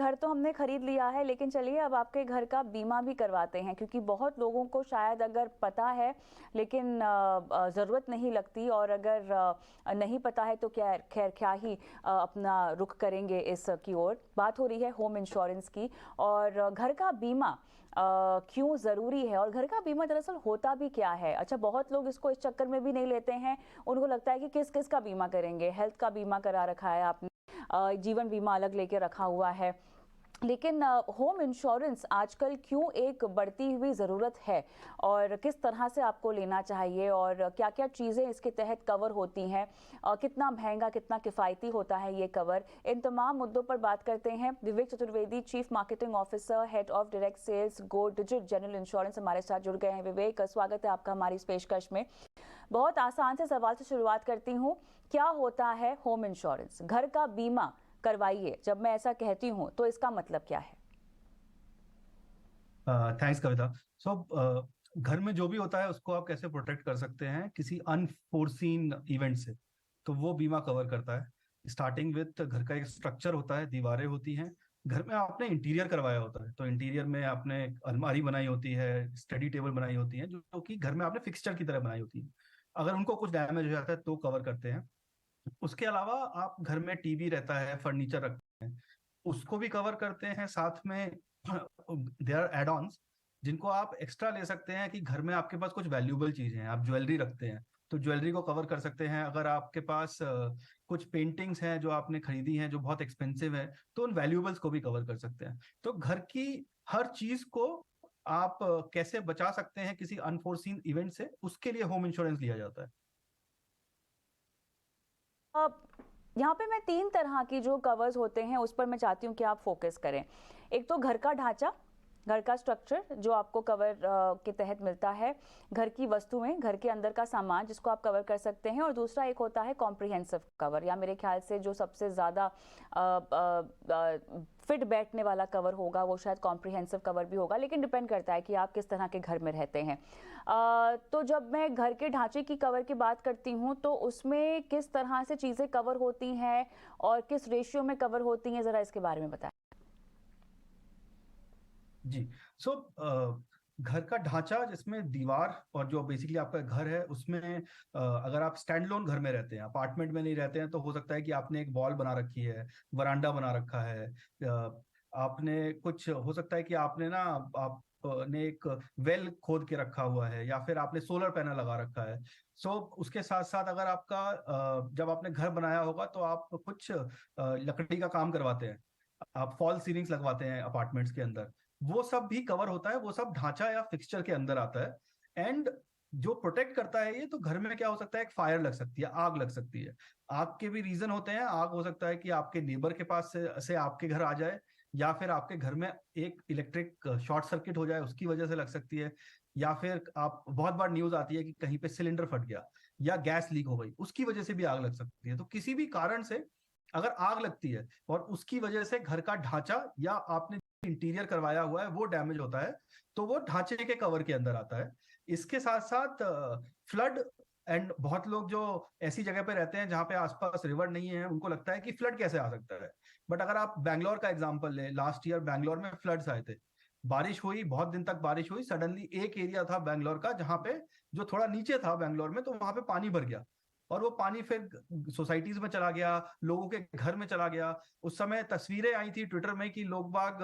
घर तो हमने खरीद लिया है, लेकिन चलिए अब आपके घर का बीमा भी करवाते हैं, क्योंकि बहुत लोगों को शायद अगर पता है लेकिन ज़रूरत नहीं लगती, और अगर नहीं पता है तो क्या खैर क्या ही अपना रुख करेंगे इस की ओर। बात हो रही है होम इंश्योरेंस की, और घर का बीमा क्यों ज़रूरी है, और घर का बीमा दरअसल होता भी क्या है। अच्छा, बहुत लोग इसको इस चक्कर में भी नहीं लेते हैं, उनको लगता है कि किस किस का बीमा करेंगे। हेल्थ का बीमा करा रखा है आपने, जीवन बीमा अलग लेके रखा हुआ है, लेकिन होम इंश्योरेंस आजकल क्यों एक बढ़ती हुई ज़रूरत है, और किस तरह से आपको लेना चाहिए, और क्या क्या चीज़ें इसके तहत कवर होती हैं, कितना महंगा कितना किफ़ायती होता है ये कवर। इन तमाम मुद्दों पर बात करते हैं। Vivek Chaturvedi, chief marketing officer, head of direct sales, go digit general insurance, हमारे साथ जुड़ गए हैं। विवेक, स्वागत है आपका हमारी इस पेशकश में। बहुत आसान से सवाल से शुरुआत करती हूँ, क्या होता है होम इंश्योरेंस? घर का बीमा करवाइए जब मैं ऐसा कहती हूँ तो इसका मतलब क्या है? थैंक्स कविता। सो घर में जो भी होता है उसको आप कैसे प्रोटेक्ट कर सकते हैं किसी अनफोर्सीन इवेंट से, तो वो बीमा कवर करता है। स्टार्टिंग विथ घर का एक स्ट्रक्चर होता है, दीवारें होती हैं। घर में आपने इंटीरियर करवाया होता है, तो इंटीरियर में आपने एक अलमारी बनाई होती है, स्टडी टेबल बनाई होती है, जो कि घर में आपने फिक्सचर की तरह बनाई होती है। अगर उनको कुछ डैमेज हो जाता है तो कवर करते हैं। उसके अलावा आप घर में टीवी रहता है, फर्नीचर रखते हैं, उसको भी कवर करते हैं। साथ में देयर आर एड ऑन्स जिनको आप एक्स्ट्रा ले सकते हैं कि घर में आपके पास कुछ वैल्यूएबल चीजें हैं, आप ज्वेलरी रखते हैं तो ज्वेलरी को कवर कर सकते हैं। अगर आपके पास कुछ पेंटिंग्स हैं जो आपने खरीदी हैं जो बहुत एक्सपेंसिव है, तो उन वैल्यूएबल्स को भी कवर कर सकते हैं। तो घर की हर चीज को आप कैसे बचा सकते हैं किसी अनफोर्सीन इवेंट से, उसके लिए होम इंश्योरेंस लिया जाता है। अब यहाँ पे मैं तीन तरह की जो कवर्स होते हैं उस पर मैं चाहती हूँ कि आप फोकस करें। एक तो घर का ढांचा, घर का स्ट्रक्चर जो आपको कवर के तहत मिलता है, घर की वस्तुएं, घर के अंदर का सामान जिसको आप कवर कर सकते हैं, और दूसरा एक होता है कॉम्प्रिहेंसिव कवर, या मेरे ख्याल से जो सबसे ज़्यादा फिट बैठने वाला कवर होगा वो शायद कॉम्प्रिहेंसिव कवर भी होगा, लेकिन डिपेंड करता है कि आप किस तरह के घर में रहते हैं। तो जब मैं घर के ढांचे की कवर की बात करती हूँ तो उसमें किस तरह से चीज़ें कवर होती हैं और किस रेशियो में कवर होती हैं, ज़रा इसके बारे में बताएं। जी। सो घर का ढांचा जिसमें दीवार और जो बेसिकली आपका घर है उसमें अगर आप स्टैंड लोन घर में रहते हैं, अपार्टमेंट में नहीं रहते हैं, तो हो सकता है कि आपने एक वॉल बना रखी है, वरांडा बना रखा है, आपने कुछ हो सकता है कि आपने ना आपने एक वेल खोद के रखा हुआ है, या फिर आपने सोलर पैनल लगा रखा है। सो उसके साथ साथ अगर आपका जब आपने घर बनाया होगा तो आप कुछ लकड़ी का काम करवाते हैं, आप फॉल सीलिंग्स लगवाते हैं अपार्टमेंट्स के अंदर, वो सब भी कवर होता है। वो सब ढांचा या फिक्सचर के अंदर आता है। एंड जो प्रोटेक्ट करता है ये, तो घर में क्या हो सकता है, एक फायर लग सकती है, आग लग सकती है। आग के भी रीजन होते हैं। आग हो सकता है कि आपके नेबर के पास से आपके घर आ जाए, या फिर आपके घर में एक इलेक्ट्रिक शॉर्ट सर्किट हो जाए, उसकी वजह से लग सकती है। या फिर आप बहुत बार न्यूज आती है कि कहीं पे सिलेंडर फट गया या गैस लीक हो गई, उसकी वजह से भी आग लग सकती है। तो किसी भी कारण से अगर आग लगती है और उसकी वजह से घर का ढांचा या आपने इंटीरियर करवाया हुआ है वो डैमेज होता है, तो वो ढांचे के कवर के अंदर आता है। इसके साथ साथ फ्लड, एंड बहुत लोग जो ऐसी जगह पे रहते हैं जहां पे आसपास रिवर नहीं है, उनको लगता है कि फ्लड कैसे आ सकता है। बट अगर आप बैंगलोर का एग्जांपल लें, लास्ट ईयर बैंगलोर में फ्लड्स आए थे। बारिश हुई, बहुत दिन तक बारिश हुई, सडनली एक एरिया था बैंगलोर का जहां पे, जो थोड़ा नीचे था बैंगलोर में, तो वहां पे पानी भर गया। और वो पानी फिर सोसाइटीज में चला गया, लोगों के घर में चला गया। उस समय तस्वीरें आई थी ट्विटर में कि लोग बाग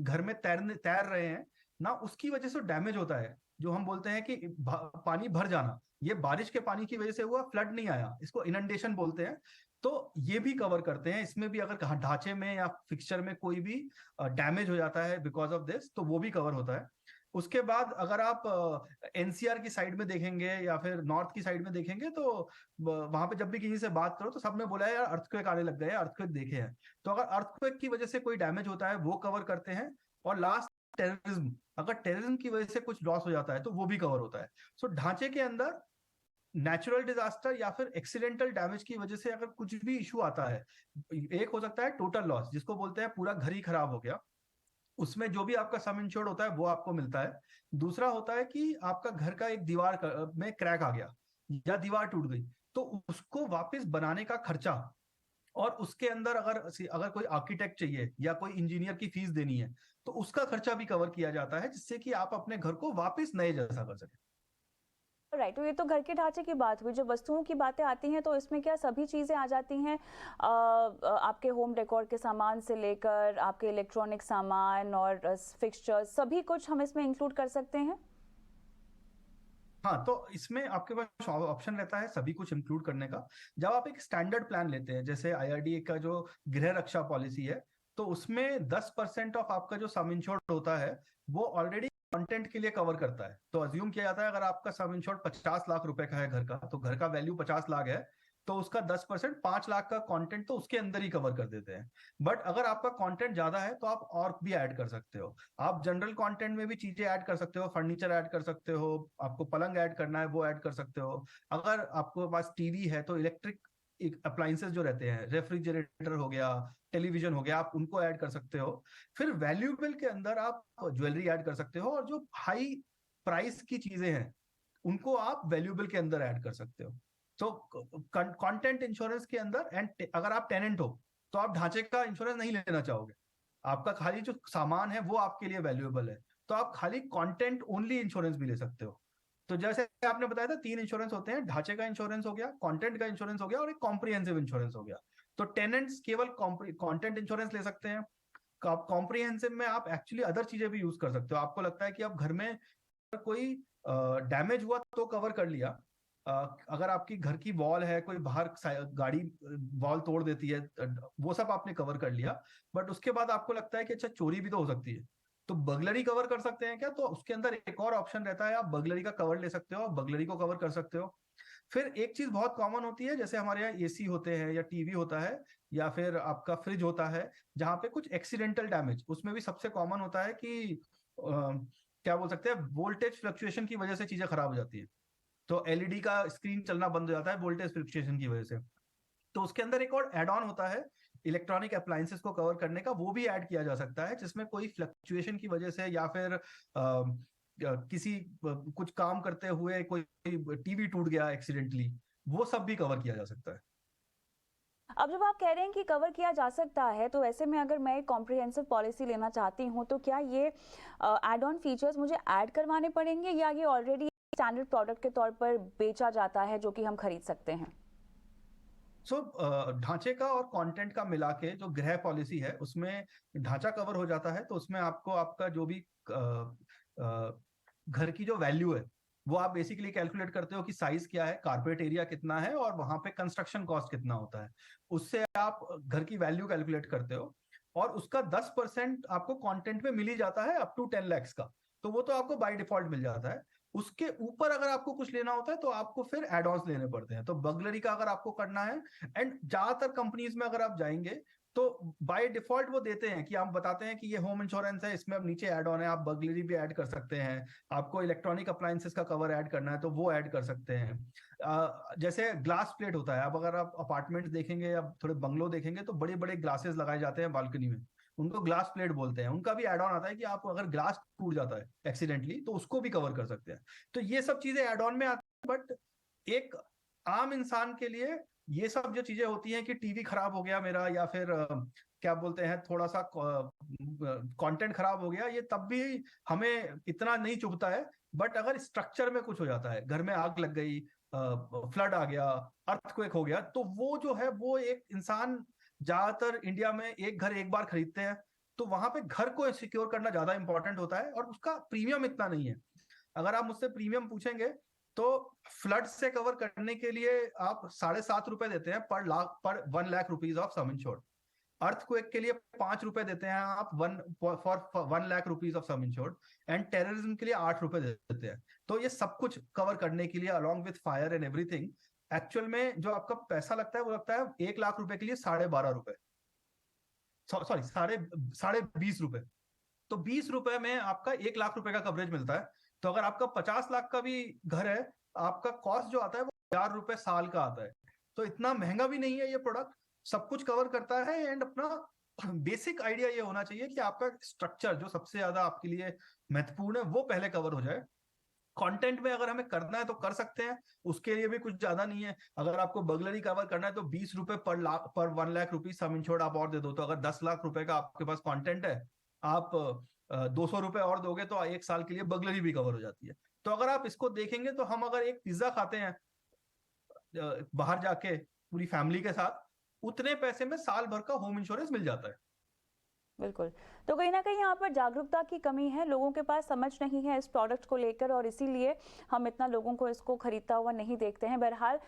घर में तैर रहे हैं ना, उसकी वजह से डैमेज होता है। जो हम बोलते हैं कि पानी भर जाना, ये बारिश के पानी की वजह से हुआ, फ्लड नहीं आया, इसको इनंडेशन बोलते हैं। तो ये भी कवर करते हैं। इसमें भी अगर ढांचे में या फिक्सचर में कोई भी डैमेज हो जाता है बिकॉज ऑफ दिस, तो वो भी कवर होता है। उसके बाद अगर आप एनसीआर की साइड में देखेंगे या फिर नॉर्थ की साइड में देखेंगे, तो वहां पे जब भी किसी से बात करो तो सबने बोला है यार अर्थक्वेक आने लग गए हैं, अर्थक्वेक देखे हैं। तो अगर अर्थक्वेक की वजह से कोई डैमेज होता है वो कवर करते हैं। और लास्ट, टेररिज्म, अगर टेररिज्म की वजह से कुछ लॉस हो जाता है तो वो भी कवर होता है। सो ढांचे के अंदर नेचुरल डिजास्टर या फिर एक्सीडेंटल डैमेज की वजह से अगर कुछ भी इशू आता है, एक हो सकता है टोटल लॉस जिसको बोलते हैं पूरा घर ही खराब हो गया, उसमें जो भी आपका सम इंश्योर्ड होता है वो आपको मिलता है। दूसरा होता है कि आपका घर का एक दीवार में क्रैक आ गया या दीवार टूट गई, तो उसको वापस बनाने का खर्चा और उसके अंदर अगर अगर कोई आर्किटेक्ट चाहिए या कोई इंजीनियर की फीस देनी है तो उसका खर्चा भी कवर किया जाता है, जिससे कि आप अपने घर को वापस नए जैसा कर सकें। राइट, तो ये तो घर के ढांचे की बात हुई। जो वस्तुओं की बातें आती हैं तो इसमें क्या सभी चीज़ें आ जाती हैं? आपके होम डेकोर के सामान से लेकर आपके इलेक्ट्रॉनिक सामान और फिक्सचर्स, सभी कुछ हम इसमें इंक्लूड कर सकते हैं? हाँ, तो इसमें आपके पास ऑप्शन रहता है सभी कुछ इंक्लूड करने का। जब आप एक स्टैंडर्ड प्लान लेते हैं, जैसे आईआरडीए का जो गृह रक्षा पॉलिसी है, तो उसमें 10% ऑफ आपका जो सम इंश्योर्ड होता है वो ऑलरेडी कंटेंट के लिए कवर करता है। तो अज्यूम किया जाता है अगर आपका सम इंश्योर्ड 50 लाख रुपए का है घर का, तो घर का वैल्यू 50 लाख है, तो उसका 10% 5 लाख का कंटेंट तो उसके अंदर ही कवर कर देते हैं। बट अगर आपका कंटेंट ज्यादा है तो आप और भी ऐड कर सकते हो। आप जनरल कंटेंट में भी चीजें ऐड कर सकते हो, फर्नीचर ऐड कर सकते हो, आपको पलंग ऐड करना है वो ऐड कर सकते हो। अगर आपको पास टीवी है तो इलेक्ट्रिक अप्लायंसेस जो रहते हैं, रेफ्रिजरेटर हो गया, टेलीविजन हो गया, आप उनको ऐड कर सकते हो। फिर वैल्यूएबल के अंदर आप ज्वेलरी ऐड कर सकते हो, और जो हाई प्राइस की चीजें हैं उनको आप वैल्यूएबल के अंदर ऐड कर सकते हो। तो कंटेंट इंश्योरेंस के अंदर, एंड अगर आप टेनेंट हो तो आप ढांचे का इंश्योरेंस नहीं लेना चाहोगे, आपका खाली जो सामान है वो आपके लिए वैल्यूएबल है, तो आप खाली कंटेंट ओनली इंश्योरेंस भी ले सकते हो। तो जैसे आपने बताया था 3 इंश्योरेंस होते हैं, ढांचे का इंश्योरेंस हो गया, कंटेंट का इंश्योरेंस हो गया, और एक कॉम्प्रिहेंसिव इंश्योरेंस हो गया। तो टेनेंट्स केवल कंटेंट इंश्योरेंस ले सकते हैं। कॉम्प्रिहेंसिव में आप एक्चुअली अदर चीजें भी यूज कर सकते हो। आपको लगता है कि आप घर में कोई डैमेज हुआ तो कवर कर लिया। अगर आपकी घर की वॉल है, कोई बाहर गाड़ी वॉल तोड़ देती है, वो सब आपने कवर कर लिया। बट उसके बाद आपको लगता है कि अच्छा चोरी भी तो हो सकती है, तो बगलरी कवर कर सकते हैं क्या? तो उसके अंदर एक और ऑप्शन रहता है, आप बगलरी का कवर ले सकते हो, बगलरी को कवर कर सकते हो। फिर एक चीज बहुत कॉमन होती है, जैसे हमारे यहाँ एसी होते हैं या टीवी होता है या फिर आपका फ्रिज होता है, जहां पे कुछ एक्सीडेंटल डैमेज, उसमें भी सबसे कॉमन होता है कि क्या बोल सकते हैं, वोल्टेज फ्लक्चुएशन की वजह से चीजें खराब हो जाती है। तो एलईडी का स्क्रीन चलना बंद हो जाता है वोल्टेज फ्लक्चुएशन की वजह से। तो उसके अंदर एक और एड ऑन होता है इलेक्ट्रॉनिक अप्लायंसेस को कवर करने का, वो भी ऐड किया जा सकता है, जिसमें कोई फ्लक्चुएशन की वजह से या फिर किसी कुछ काम करते हुए कोई टीवी टूट गया एक्सीडेंटली, वो सब भी कवर किया जा सकता है। अब जब आप कह रहे हैं कि कवर किया जा सकता है, तो ऐसे में अगर मैं एक कॉम्प्रिहेंसिव पॉलिसी लेना चाहती हूँ तो क्या ये एड ऑन फीचर्स मुझे ऐड करवाने पड़ेंगे, या ये ऑलरेडी स्टैंडर्ड प्रोडक्ट के तौर पर बेचा जाता है जो कि हम खरीद सकते हैं? सो ढांचे का और कंटेंट का मिला के जो गृह पॉलिसी है उसमें ढांचा कवर हो जाता है, तो उसमें आपको आपका जो भी घर की जो वैल्यू है वो आप बेसिकली कैलकुलेट करते हो कि साइज क्या है, कारपेट एरिया कितना है, और वहां पे कंस्ट्रक्शन कॉस्ट कितना होता है। उससे आप घर की वैल्यू कैलकुलेट करते हो, और उसका 10% आपको कंटेंट में मिल ही जाता है अप टू 10 lakhs का। तो वो तो आपको बाय डिफॉल्ट मिल जाता है। उसके ऊपर अगर आपको कुछ लेना होता है तो आपको फिर एड ऑन्स लेने पड़ते हैं। तो बगलरी का अगर आपको करना है, एंड ज्यादातर कंपनीज में अगर आप जाएंगे तो बाय डिफॉल्ट वो देते हैं कि आप बताते हैं कि ये होम इंश्योरेंस है, इसमें अब नीचे ऐड ऑन है, आप बगलरी भी ऐड कर सकते हैं। आपको इलेक्ट्रॉनिक अप्लायंसेस का कवर ऐड करना है तो वो ऐड कर सकते हैं। जैसे ग्लास प्लेट होता है, अब अगर आप अपार्टमेंट देखेंगे या थोड़े बंगलो देखेंगे तो बड़े बड़े ग्लासेस लगाए जाते हैं बालकनी में, उनको ग्लास प्लेट बोलते हैं। उनका भी एड ऑन आता है कि आप अगर ग्लास टूट जाता है एक्सीडेंटली तो उसको भी कवर कर सकते हैं। तो ये सब चीजें एड ऑन में आती है। बट एक आम इंसान के लिए ये सब जो चीजें होती हैं कि टीवी खराब हो गया मेरा, या फिर क्या बोलते हैं, थोड़ा सा कंटेंट खराब हो गया, ये तब भी हमें इतना नहीं चुभता है। बट अगर स्ट्रक्चर में कुछ हो जाता है, घर में आग लग गई, फ्लड आ गया, अर्थक्वेक हो गया, तो वो जो है वो एक इंसान, ज्यादातर इंडिया में एक घर एक बार खरीदते हैं, तो वहां पे घर को सिक्योर करना ज्यादा इंपॉर्टेंट होता है, और उसका प्रीमियम इतना नहीं है। अगर आप मुझसे प्रीमियम पूछेंगे तो फ्लड से कवर करने के लिए आप ₹7.5 देते हैं पर लाख, पर 1 lakh rupees of some insured. Earthquake के लिए ₹5 देते हैं आप for 1 lakh rupees of some insured. And terrorism के लिए ₹8 देते हैं। तो ये सब कुछ कवर करने के लिए along with fire and everything, actual में जो आपका पैसा लगता है वो लगता है ₹1 लाख के लिए ₹12.5, सॉरी साढ़े साढ़े 20 रुपए। तो 20 रुपए में आपका ₹1 लाख का कवरेज मिलता है। तो अगर आपका 50 लाख का भी घर है, आपका कॉस्ट जो आता है वो ₹1000 साल का आता है। तो इतना महंगा भी नहीं है ये प्रोडक्ट, सब कुछ कवर करता है। एंड अपना बेसिक आइडिया ये होना चाहिए कि आपका स्ट्रक्चर जो सबसे ज्यादा आपके लिए महत्वपूर्ण है वो पहले कवर हो जाए, कंटेंट में अगर हमें करना है तो कर सकते हैं, उसके लिए भी कुछ ज्यादा नहीं है। अगर आपको बर्गलरी कवर करना है तो 20 रुपए पर 1 लाख रुपीज सम इंश्योर्ड आप और दे दो, तो अगर 10 लाख रुपए का आपके पास कंटेंट है, आप 200 रुपए और दोगे तो 1 साल के लिए बर्गलरी भी कवर हो जाती है। तो अगर आप इसको देखेंगे तो हम अगर एक पिज्जा खाते हैं बाहर जाके पूरी फैमिली के साथ, उतने पैसे में साल भर का होम इंश्योरेंस मिल जाता है। बिल्कुल। तो कहीं न कहीं यहाँ पर जागरूकता की कमी है, लोगों के पास समझ नहीं है इस प्रोडक्ट को लेकर और इसीलिए हम इतना लोगों को इसको खरीदता हुआ नहीं देखते हैं। बहरहाल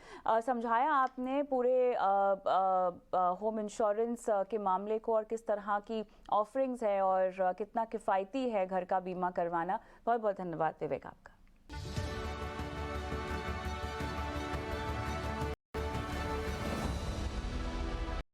समझाया आपने पूरे होम इंश्योरेंस के मामले को और किस तरह की ऑफरिंग्स है और कितना किफ़ायती है घर का बीमा करवाना। बहुत-बहुत धन्यवाद विवेक आपका।